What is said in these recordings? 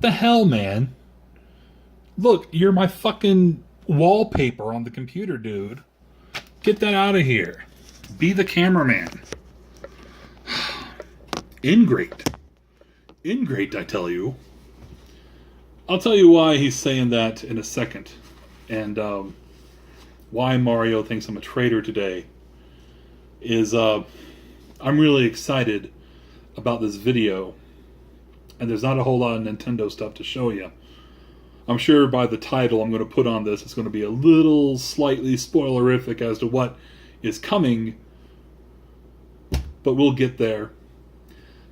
The hell, man? Look, you're my fucking wallpaper on the computer, dude. Get that out of here. Be the cameraman. Ingrate. Ingrate, I tell you. I'll tell you why he's saying that in a second. And why Mario thinks I'm a traitor today is I'm really excited about this video. And there's not a whole lot of Nintendo stuff to show you. I'm sure by the title I'm going to put on this, it's going to be a little slightly spoilerific as to what is coming. But we'll get there.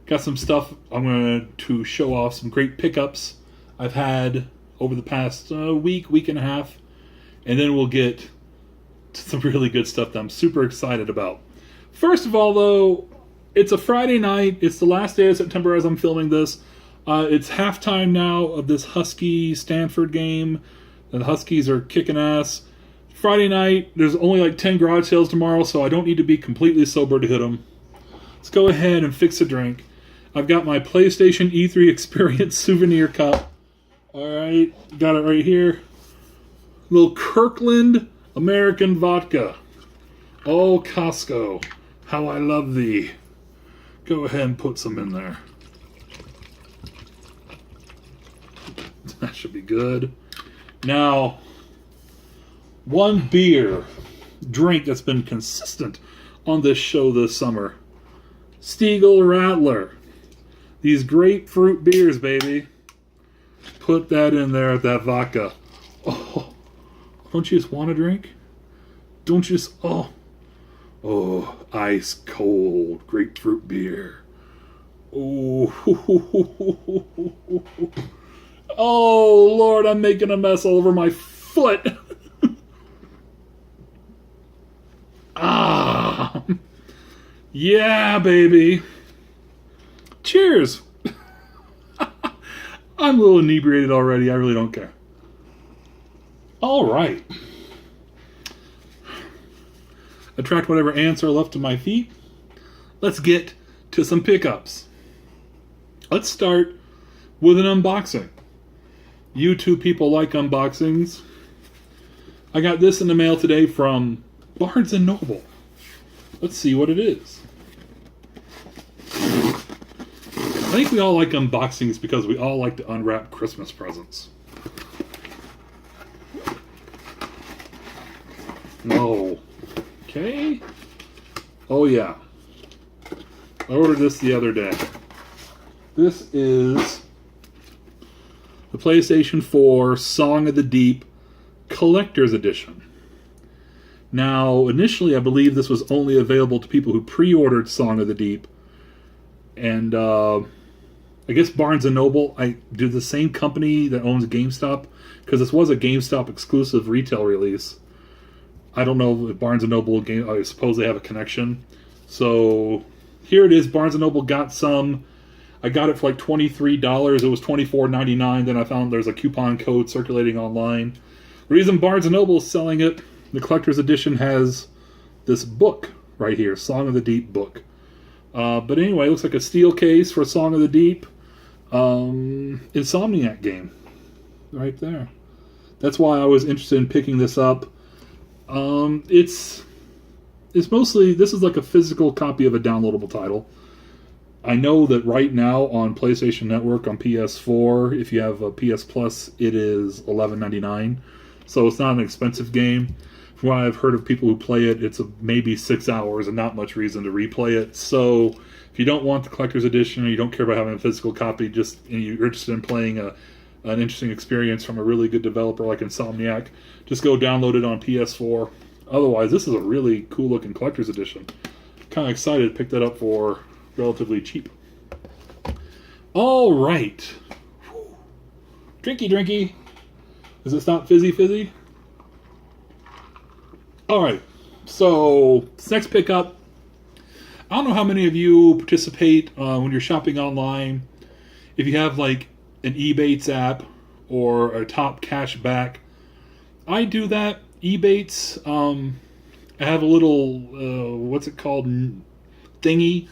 Got some stuff I'm going to show off, some great pickups I've had over the past week and a half. And then we'll get to some really good stuff that I'm super excited about. First of all, though, it's a Friday night. It's the last day of September as I'm filming this. It's halftime now of this Husky-Stanford game. And the Huskies are kicking ass. Friday night, there's only like 10 garage sales tomorrow, so I don't need to be completely sober to hit them. Let's go ahead and fix a drink. I've got my PlayStation E3 Experience souvenir cup. Alright, got it right here. Little Kirkland American vodka. Oh, Costco, how I love thee. Go ahead and put some in there. That should be good. Now, one drink that's been consistent on this show this summer. Stiegl Rattler. These grapefruit beers, baby. Put that in there with that vodka. Oh, don't you just want a drink? Don't you just... Oh, ice cold grapefruit beer. Oh, oh, Lord, I'm making a mess all over my foot. Ah, yeah, baby. Cheers. I'm a little inebriated already. I really don't care. All right. Attract whatever ants are left to my feet. Let's get to some pickups. Let's start with an unboxing. You two people like unboxings. I got this in the mail today from Barnes & Noble. Let's see what it is. I think we all like unboxings because we all like to unwrap Christmas presents. No. Okay. Oh yeah. I ordered this the other day. This is the PlayStation 4 Song of the Deep Collector's Edition. Now, initially I believe this was only available to people who pre-ordered Song of the Deep. And I guess Barnes & Noble, do the same company that owns GameStop, because this was a GameStop exclusive retail release. I don't know if Barnes & Noble, I suppose they have a connection. So here it is. Barnes & Noble got some. I got it for like $23. It was $24.99. Then I found there's a coupon code circulating online. The reason Barnes & Noble is selling it, the collector's edition has this book right here, Song of the Deep book. But anyway, it looks like a steel case for Song of the Deep. Insomniac game. Right there. That's why I was interested in picking this up. It's mostly, this is like a physical copy of a downloadable title. I know that right now on PlayStation Network on PS4, if you have a PS Plus, it is $11.99. So it's not an expensive game. From what I've heard of people who play it, it's maybe 6 hours and not much reason to replay it. So if you don't want the collector's edition or you don't care about having a physical copy, just you're interested in playing an interesting experience from a really good developer like Insomniac, just go download it on PS4. Otherwise, this is a really cool looking collector's edition. Kind of excited to pick that up for relatively cheap. All right. Drinky, drinky. Does it stop fizzy, fizzy? All right. So, this next pickup. I don't know how many of you participate when you're shopping online. If you have like an Ebates app or a top cash back. I do that. Ebates, I have a little, what's it called, thingy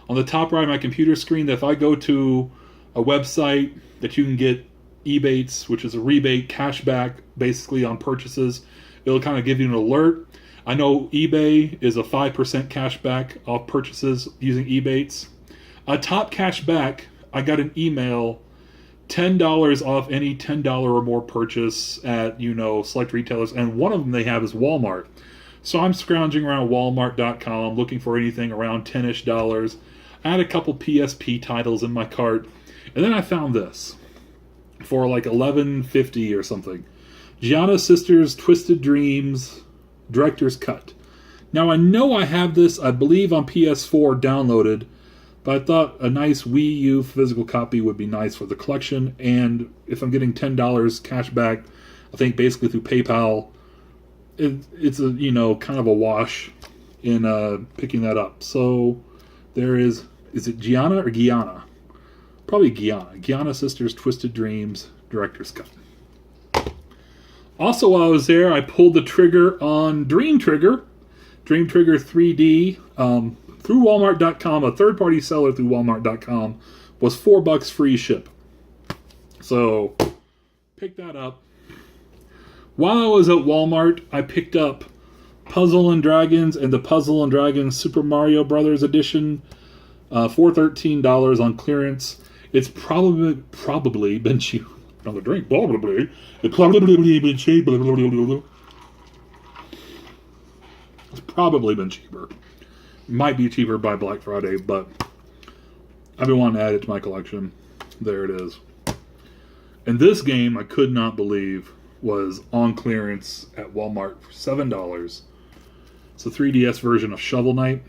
on the top right of my computer screen that if I go to a website that you can get Ebates, which is a rebate cashback basically on purchases. It'll kind of give you an alert. I know eBay is a 5% cashback off purchases using Ebates. Top cashback, I got an email, $10 off any $10 or more purchase at, select retailers. And one of them they have is Walmart. So I'm scrounging around Walmart.com looking for anything around $10-ish. I had a couple PSP titles in my cart. And then I found this for like $11.50 or something. Gianna Sisters Twisted Dreams Director's Cut. Now I know I have this, I believe, on PS4 downloaded, but I thought a nice Wii U physical copy would be nice for the collection, and if I'm getting $10 cash back, I think basically through PayPal, it's a kind of a wash in picking that up. So there is it Gianna or Gianna? Probably Gianna. Gianna Sisters Twisted Dreams Director's Cut. Also, while I was there, I pulled the trigger on Dream Trigger 3D through Walmart.com. A third-party seller through Walmart.com was $4 free ship. So, pick that up. While I was at Walmart, I picked up Puzzle and Dragons and the Puzzle and Dragons Super Mario Brothers Edition for $13 on clearance. It's probably been cheap. Another drink, probably. It's probably been cheap. It's probably been cheaper. Might be cheaper by Black Friday, but I've been wanting to add it to my collection. There it is. And this game, I could not believe, was on clearance at Walmart for $7. It's a 3DS version of Shovel Knight.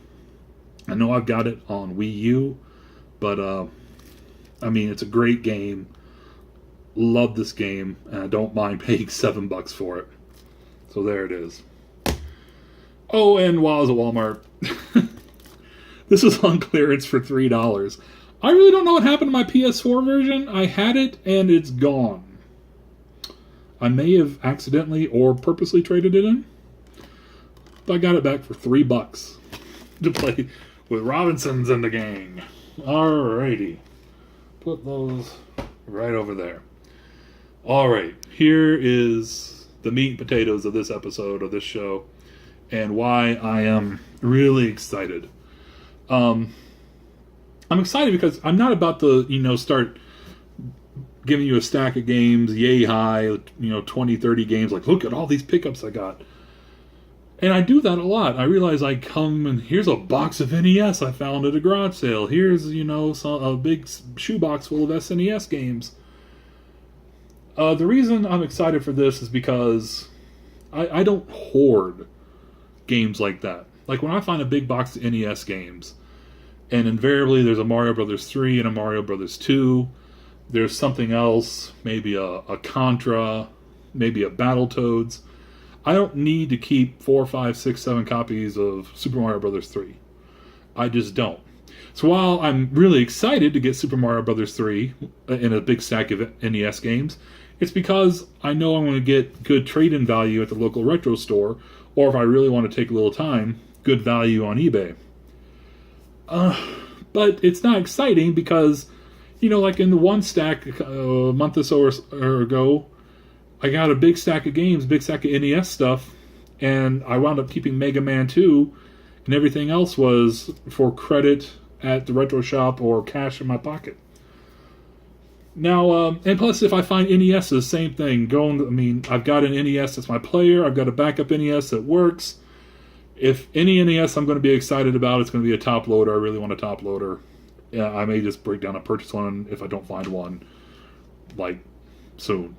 I know I've got it on Wii U, but it's a great game. Love this game, and I don't mind paying $7 for it. So there it is. Oh, and while I was at Walmart, this was on clearance for $3. I really don't know what happened to my PS4 version. I had it, and it's gone. I may have accidentally or purposely traded it in, but I got it back for $3 to play with Robinsons and the gang. Alrighty. Put those right over there. Alright, here is the meat and potatoes of this episode of this show and why I am really excited. I'm excited because I'm not about to, start giving you a stack of games, yay high, 20, 30 games, like, look at all these pickups I got. And I do that a lot. I realize I come and here's a box of NES I found at a garage sale. Here's, a big shoebox full of SNES games. The reason I'm excited for this is because I don't hoard games like that. Like when I find a big box of NES games, and invariably there's a Mario Brothers 3 and a Mario Brothers 2, there's something else, maybe a Contra, maybe a Battletoads. I don't need to keep 4, 5, 6, 7 copies of Super Mario Brothers 3. I just don't. So while I'm really excited to get Super Mario Brothers 3 in a big stack of NES games, it's because I know I'm going to get good trade-in value at the local retro store, or if I really want to take a little time, good value on eBay. But it's not exciting because, like in the one stack a month or so ago, I got a big stack of games, big stack of NES stuff, and I wound up keeping Mega Man 2, and everything else was for credit at the retro shop or cash in my pocket. Now, and plus, if I find NESs, same thing. I've got an NES that's my player. I've got a backup NES that works. If any NES I'm going to be excited about, it's going to be a top loader. I really want a top loader. Yeah, I may just break down and purchase one if I don't find one, soon.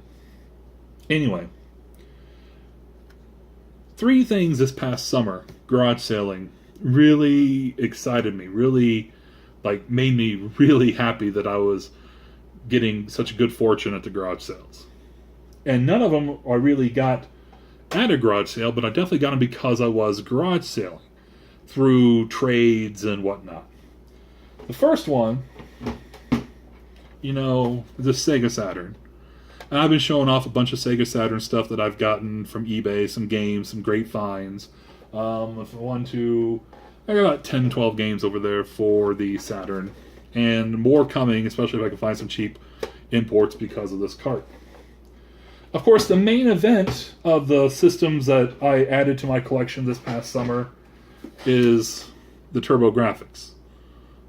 Anyway, 3 things this past summer, garage sailing, really excited me. Really, made me really happy that I was getting such good fortune at the garage sales. And none of them I really got at a garage sale, but I definitely got them because I was garage sailing through trades and whatnot. The first one, the Sega Saturn. And I've been showing off a bunch of Sega Saturn stuff that I've gotten from eBay, some games, some great finds. I got about 10, 12 games over there for the Saturn. and more coming, especially if I can find some cheap imports because of this cart. Of course, the main event of the systems that I added to my collection this past summer is the TurboGrafx.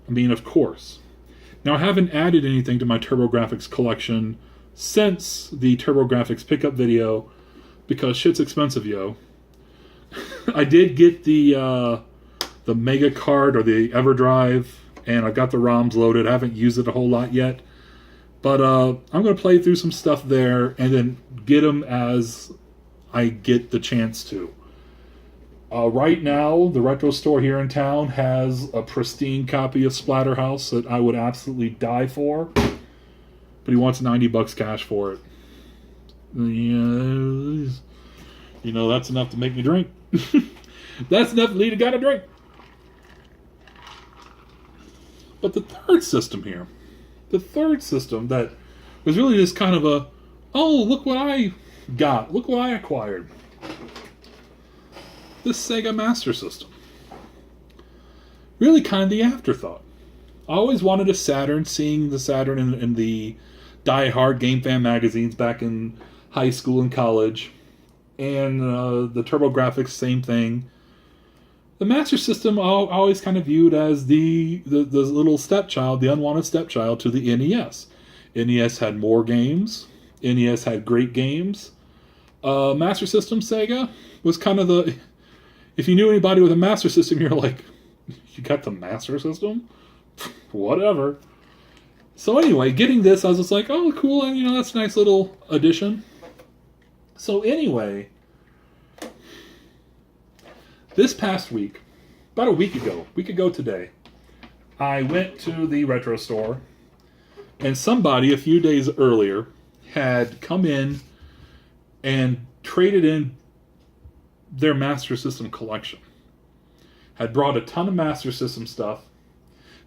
I mean, of course. Now, I haven't added anything to my TurboGrafx collection since the TurboGrafx pickup video because shit's expensive, yo. I did get the Mega Card or the EverDrive, and I got the ROMs loaded. I haven't used it a whole lot yet. But I'm going to play through some stuff there and then get them as I get the chance to. Right now, the Retro Store here in town has a pristine copy of Splatterhouse that I would absolutely die for. But he wants $90 cash for it. Yeah, you know, that's enough to make me drink. That's enough to lead a guy to drink. But the third system here, the third system that was really just kind of a, oh, look what I got, look what I acquired. This Sega Master System. Really kind of the afterthought. I always wanted a Saturn, seeing the Saturn in the Die Hard Game Fan magazines back in high school and college. And the TurboGrafx, same thing. The Master System I always kind of viewed as the little stepchild, the unwanted stepchild to the NES. NES had more games. NES had great games. Master System Sega was kind of the... If you knew anybody with a Master System, you're like, you got the Master System? Whatever. So anyway, getting this, I was just like, oh, cool, and you know, that's a nice little addition. So anyway, this past week, about a week ago today, I went to the Retro Store, and somebody a few days earlier had come in and traded in their Master System collection. Had brought a ton of Master System stuff.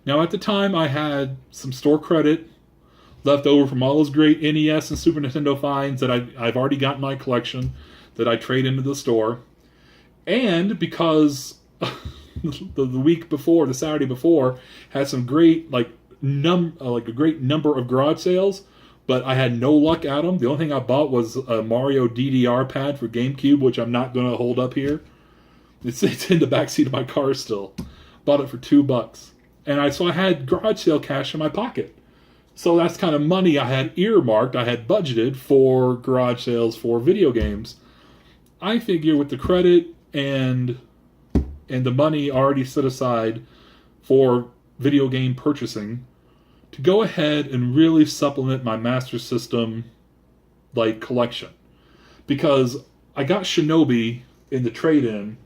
Now at the time I had some store credit left over from all those great NES and Super Nintendo finds that I've already got in my collection that I trade into the store. And because the week before, the Saturday before, had some great a great number of garage sales, but I had no luck at them. The only thing I bought was a Mario DDR pad for GameCube, which I'm not going to hold up here. It's in the backseat of my car still. Bought it for $2. And so I had garage sale cash in my pocket. So that's kind of money I had earmarked, I had budgeted for garage sales for video games. I figure with the credit and the money already set aside for video game purchasing, to go ahead and really supplement my Master System collection. Because I got Shinobi in the trade-in,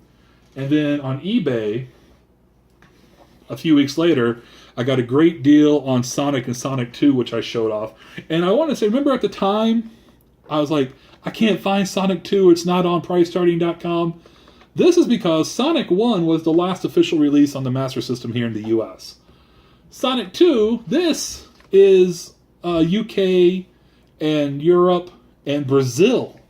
and then on eBay a few weeks later I got a great deal on Sonic and Sonic 2, which I showed off. And I want to say, remember at the time I was like, I can't find Sonic 2, it's not on PriceCharting.com. This is because Sonic 1 was the last official release on the Master System here in the US. Sonic 2, this is UK and Europe and Brazil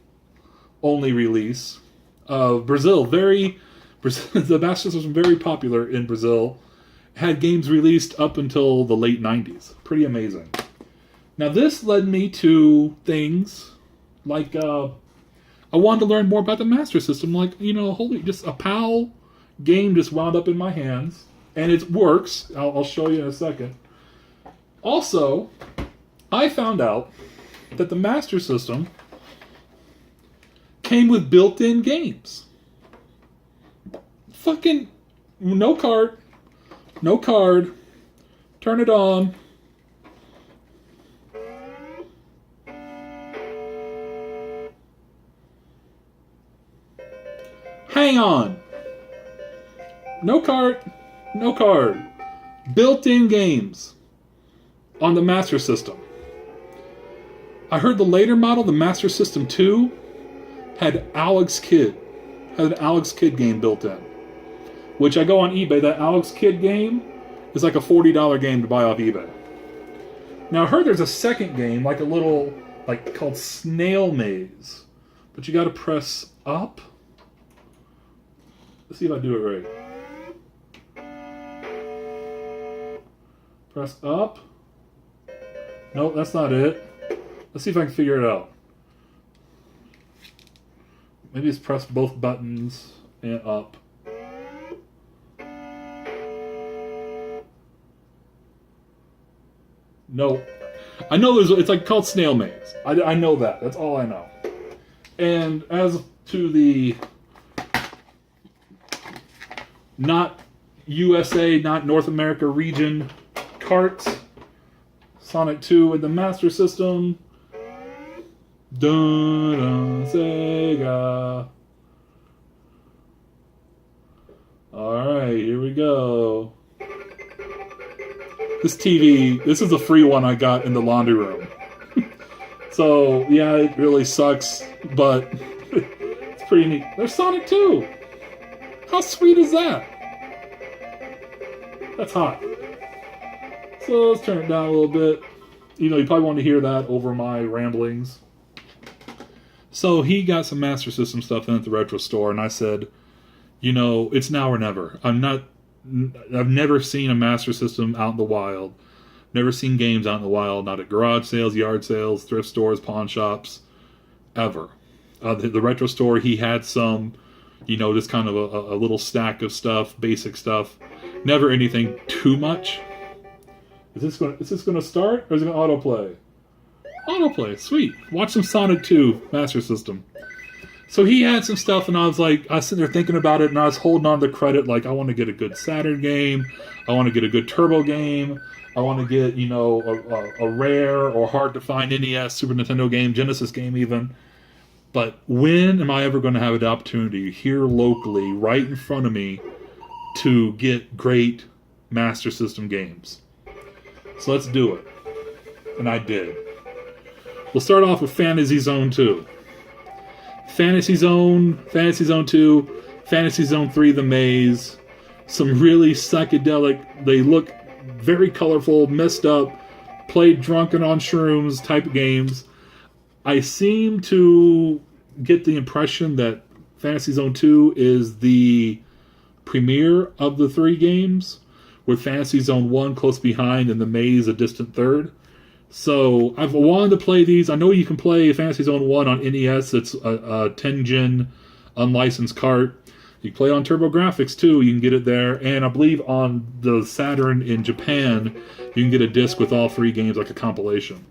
only release. Brazil, the Master System was very popular in Brazil. Had games released up until the late 90s. Pretty amazing. Now this led me to things like I wanted to learn more about the Master System. Like, you know, just a PAL game just wound up in my hands. And it works. I'll show you in a second. Also, I found out that the Master System came with built-in games. Fucking no card. No card. Turn it on. Hang on. No card. No card. Built-in games on the Master System. I heard the later model, the Master System 2, had Alex Kidd. Had an Alex Kidd game built in. Which I go on eBay, that Alex Kidd game is like a $40 game to buy off eBay. Now I heard there's a second game, like a little, called Snail Maze. But you gotta press up. Let's see if I do it right. Press up. Nope, that's not it. Let's see if I can figure it out. Maybe it's press both buttons and up. No. I know it's like called Snail Maze. I know that. That's all I know. And as to the not USA, not North America region carts, Sonic 2 in the Master System. Dun, dun, Sega. Alright, here we go. This TV, this is a free one I got in the laundry room. So, yeah, it really sucks, but it's pretty neat. There's Sonic 2! How sweet is that? That's hot. So let's turn it down a little bit. You know, you probably want to hear that over my ramblings. So he got some Master System stuff in at the Retro Store, and I said, you know, it's now or never. I've never seen a Master System out in the wild. Never seen games out in the wild, not at garage sales, yard sales, thrift stores, pawn shops, ever. The Retro Store, he had some, you know, just kind of a little stack of stuff, basic stuff. Never anything too much. Is this gonna start, or is it gonna autoplay? Autoplay, sweet. Watch some Sonic 2 Master System. So he had some stuff, and I was sitting there thinking about it, and I was holding on to credit, like, I want to get a good Saturn game, I want to get a good Turbo game, I want to get, you know, a rare or hard to find NES, Super Nintendo game, Genesis game even. But when am I ever going to have an opportunity here locally, right in front of me, to get great Master System games? So let's do it. And I did. We'll start off with Fantasy Zone 2. Fantasy Zone 2, Fantasy Zone 3, The Maze. Some really psychedelic, they look very colorful, messed up, played drunken on shrooms type of games. I seem to get the impression that Fantasy Zone 2 is the premiere of the three games, with Fantasy Zone 1 close behind and The Maze a distant third. So I've wanted to play these. I know you can play Fantasy Zone 1 on NES. It's a 10-gen unlicensed cart. You can play on TurboGrafx too. You can get it there. And I believe on the Saturn in Japan, you can get a disc with all three games, like a compilation.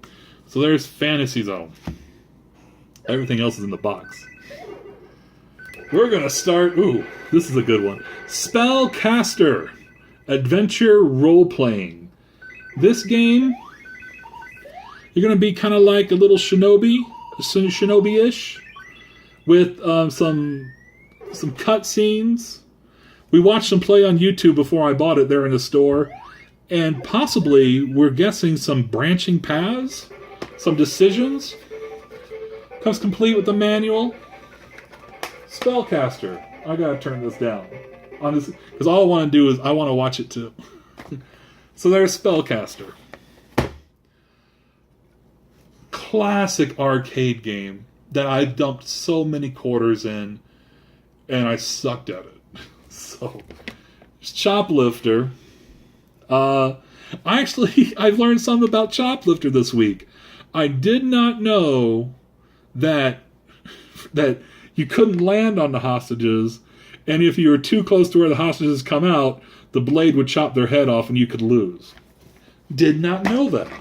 So there's Fantasy Zone. Everything else is in the box. We're going to start... Ooh, this is a good one. Spellcaster. Adventure role-playing. This game... You're going to be kind of like a little shinobi-ish, with some cutscenes. We watched them play on YouTube before I bought it there in the store, and possibly, we're guessing, some branching paths, some decisions. Comes complete with the manual. Spellcaster. I gotta turn this down on this because all I want to do is I want to watch it too. So there's Spellcaster. Classic arcade game that I dumped so many quarters in, and I sucked at it. So, Choplifter. I've learned something about Choplifter this week. I did not know that you couldn't land on the hostages, and if you were too close to where the hostages come out, the blade would chop their head off and you could lose. Did not know that.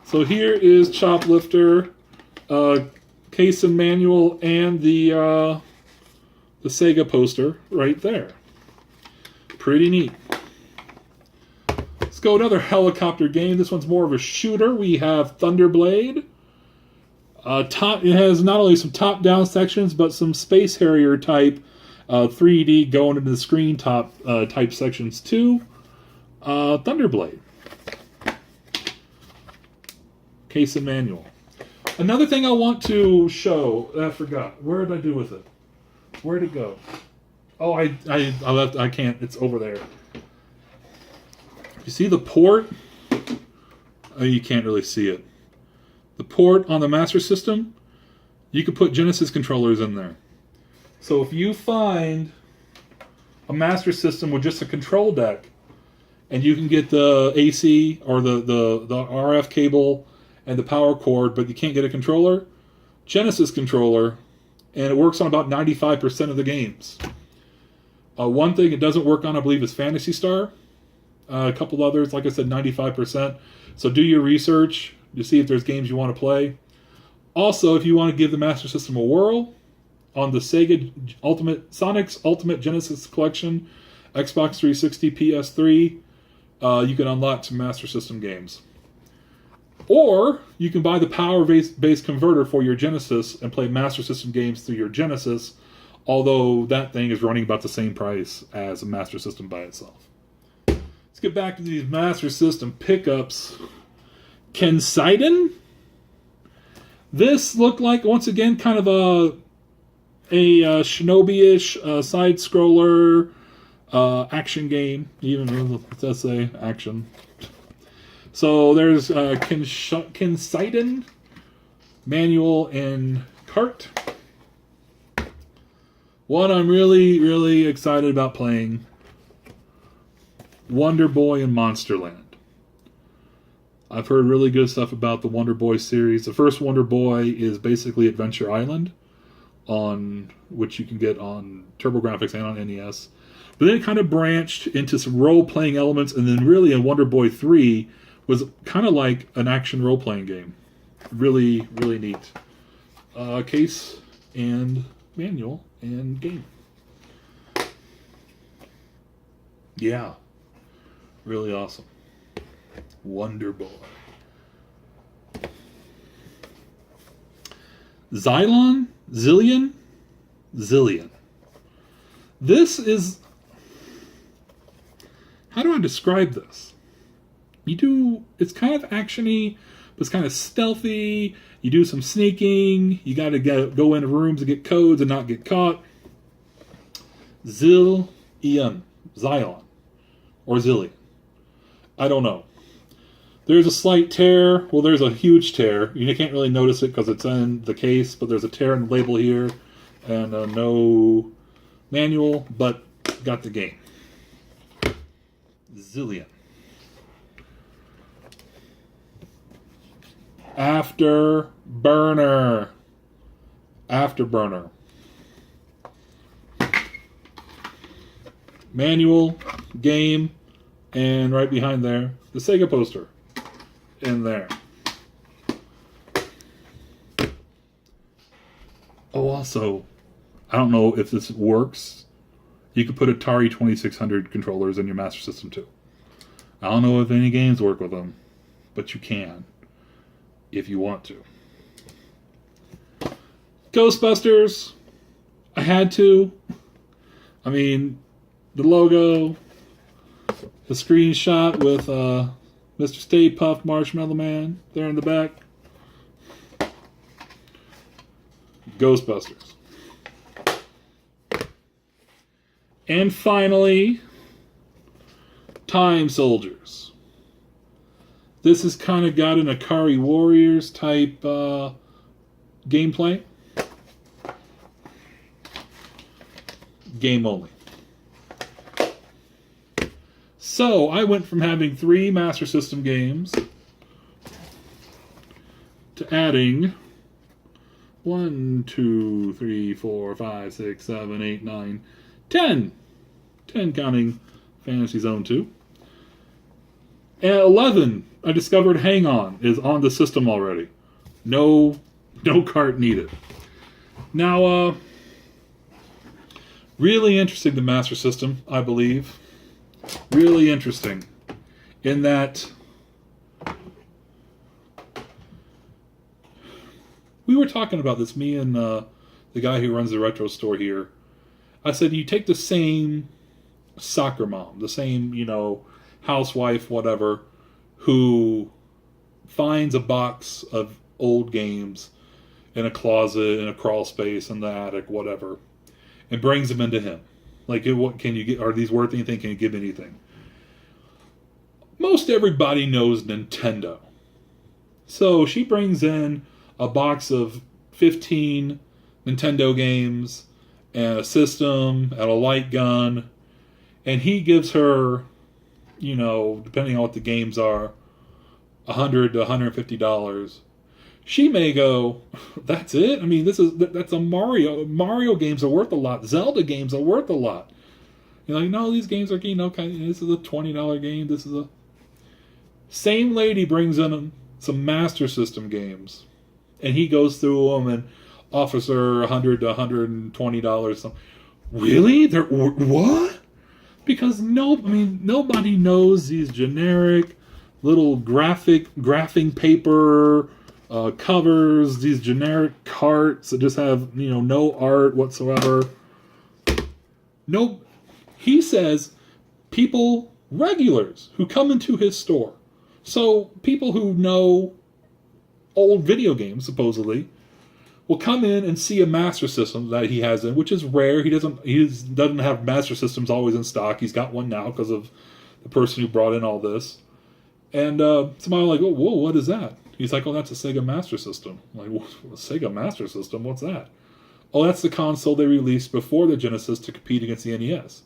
So here is Choplifter, case and manual, and the Sega poster right there. Pretty neat. Let's go another helicopter game. This one's more of a shooter. We have Thunderblade. It has not only some top-down sections, but some Space Harrier type 3D going into the screen type sections too. Thunderblade. Case and manual. Another thing I want to show, I forgot. Where did I do with it? Where'd it go? Oh, I left. I can't. It's over there. You see the port? Oh, you can't really see it. The port on the Master System, you could put Genesis controllers in there. So if you find a Master System with just a control deck, and you can get the AC or the RF cable and the power cord, but you can't get a controller. Genesis controller, and it works on about 95% of the games. One thing it doesn't work on, I believe, is Phantasy Star. A couple others, like I said, 95%. So do your research to see if there's games you want to play. Also, if you want to give the Master System a whirl, on the Sonic's Ultimate Genesis Collection, Xbox 360, PS3, you can unlock some Master System games. Or you can buy the power-based converter for your Genesis and play Master System games through your Genesis, although that thing is running about the same price as a Master System by itself. Let's get back to these Master System pickups. Kenseiden? This looked like, once again, kind of a shinobi-ish side-scroller action game. Even it does say action. So there's Kenseiden manual and cart. One I'm really, really excited about playing. Wonder Boy and Monsterland. I've heard really good stuff about the Wonder Boy series. The first Wonder Boy is basically Adventure Island, on which you can get on TurboGrafx and on NES. But then it kind of branched into some role-playing elements, and then really in Wonder Boy 3 was kind of like an action role-playing game. Really, really neat. Case and manual and game. Yeah. Really awesome. Wonder Boy. Zillion? Zillion. This is... How do I describe this? It's kind of action-y, but it's kind of stealthy. You do some sneaking. You got to go into rooms and get codes and not get caught. Zillion. Or Zillion. I don't know. There's a slight tear. Well, there's a huge tear. You can't really notice it because it's in the case, but there's a tear in the label here. And no manual, but got the game. Zillion. Afterburner. Manual, game, and right behind there, the Sega poster. In there. Oh, also, I don't know if this works. You could put Atari 2600 controllers in your Master System too. I don't know if any games work with them, but you can if you want to. Ghostbusters. I had to. I mean, the logo, the screenshot with Mr. Stay Puft Marshmallow Man there in the back. Ghostbusters. And finally, Time Soldiers. This has kind of got an Ikari Warriors type gameplay. Game only. So, I went from having 3 Master System games to adding 1, 2, 3, 4, 5, 6, 7, 8, 9, 10. 10 counting Fantasy Zone 2. And 11, I discovered Hang On is on the system already. No cart needed. Now, really interesting, the Master System, I believe. Really interesting in that we were talking about this, me and the guy who runs the retro store here. I said, you take the same soccer mom, the same, housewife, whatever, who finds a box of old games in a closet, in a crawl space, in the attic, whatever, and brings them into him. Like, what can you get? Are these worth anything? Can you give anything? Most everybody knows Nintendo. So she brings in a box of 15 Nintendo games and a system and a light gun, and he gives her, depending on what the games are, $100 to $150. She may go, that's it? I mean, that's a Mario. Mario games are worth a lot. Zelda games are worth a lot. You're like, no, these games are, this is a $20 game. This is a... Same lady brings in some Master System games. And he goes through them and offers her $100 to $120. Really? What? Because nobody knows these generic little graphing paper covers, these generic carts that just have no art whatsoever. No, he says regulars who come into his store. So people who know old video games supposedly will come in and see a Master System that he has in, which is rare. He doesn't have Master Systems always in stock. He's got one now because of the person who brought in all this. And somebody like, oh, whoa, what is that? He's like, oh, that's a Sega Master System. I'm like, Sega Master System? What's that? Oh, that's the console they released before the Genesis to compete against the NES.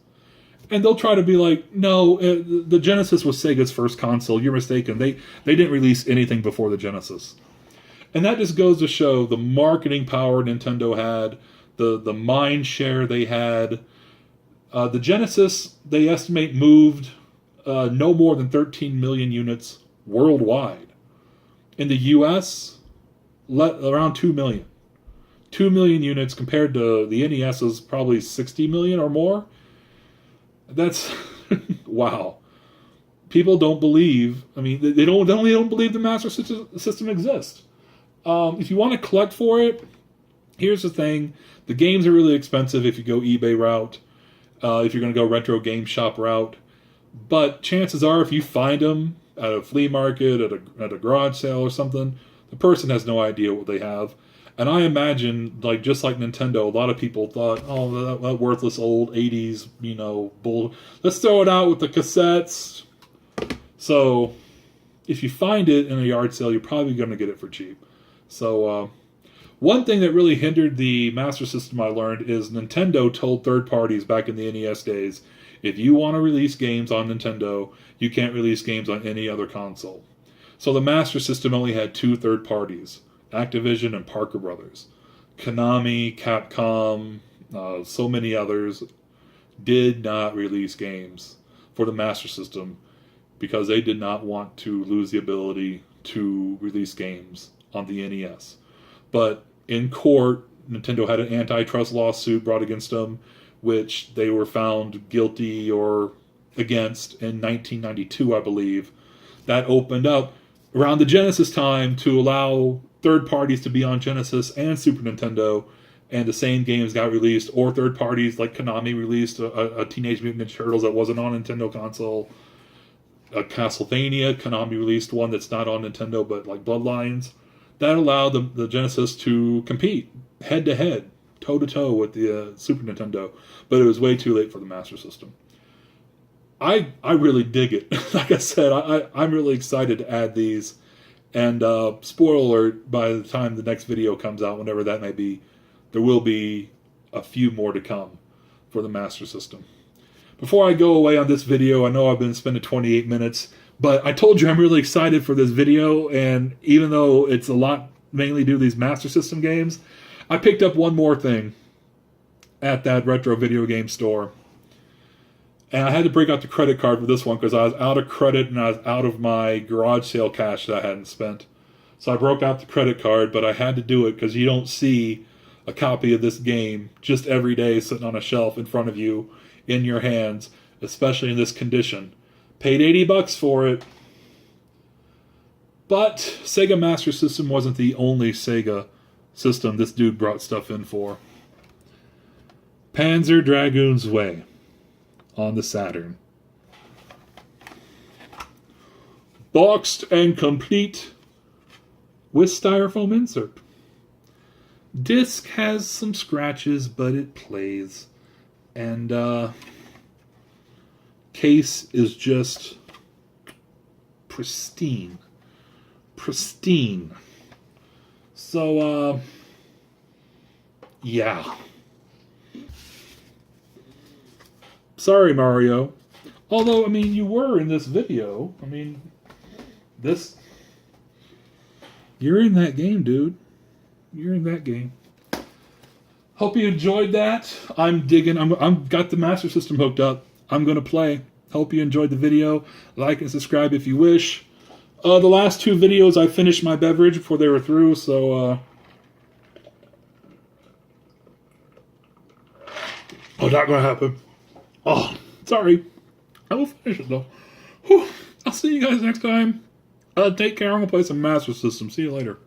And they'll try to be like, no, the Genesis was Sega's first console. You're mistaken. They didn't release anything before the Genesis. And that just goes to show the marketing power Nintendo had, the mind share they had. The Genesis, they estimate, moved no more than 13 million units worldwide. In the U.S., around 2 million. 2 million units compared to the NES's probably 60 million or more. That's wow. People don't believe. I mean, they don't believe the Master System exists. If you want to collect for it, here's the thing: the games are really expensive if you go eBay route. If you're going to go retro game shop route, but chances are, if you find them at a flea market, at a garage sale or something, the person has no idea what they have. And I imagine, just like Nintendo, a lot of people thought, oh, that worthless old 80s, bull. Let's throw it out with the cassettes. So, if you find it in a yard sale, you're probably going to get it for cheap. So, one thing that really hindered the Master System, I learned, is Nintendo told third parties back in the NES days, if you want to release games on Nintendo, you can't release games on any other console. So the Master System only had two third parties, Activision and Parker Brothers. Konami, Capcom, so many others did not release games for the Master System because they did not want to lose the ability to release games on the NES. But in court, Nintendo had an antitrust lawsuit brought against them, which they were found guilty or against in 1992, I believe. That opened up around the Genesis time to allow third parties to be on Genesis and Super Nintendo, and the same games got released, or third parties like Konami released a Teenage Mutant Ninja Turtles that wasn't on Nintendo console. Castlevania, Konami released one that's not on Nintendo, but like Bloodlines. That allowed the Genesis to compete head-to-head, toe-to-toe with the Super Nintendo, but it was way too late for the Master System. I really dig it. Like I said, I'm really excited to add these. And spoiler alert, by the time the next video comes out, whenever that may be, there will be a few more to come for the Master System. Before I go away on this video, I know I've been spending 28 minutes, but I told you I'm really excited for this video, and even though it's a lot mainly due to these Master System games, I picked up one more thing at that retro video game store. And I had to break out the credit card for this one because I was out of credit and I was out of my garage sale cash that I hadn't spent. So I broke out the credit card, but I had to do it because you don't see a copy of this game just every day sitting on a shelf in front of you in your hands, especially in this condition. Paid $80 for it. But Sega Master System wasn't the only Sega system this dude brought stuff in for. Panzer Dragoon's Way on the Saturn. Boxed and complete with styrofoam insert. Disc has some scratches, but it plays. And case is just pristine. Pristine. So, yeah. Sorry, Mario. Although, I mean, you were in this video. I mean, this... You're in that game, dude. You're in that game. Hope you enjoyed that. I'm digging. I'm got the Master System hooked up. I'm going to play. Hope you enjoyed the video. Like and subscribe if you wish. The last 2 videos, I finished my beverage before they were through, so... Oh, not going to happen. Oh, sorry. I will finish it, though. Whew. I'll see you guys next time. Take care. I'm going to play some Master System. See you later.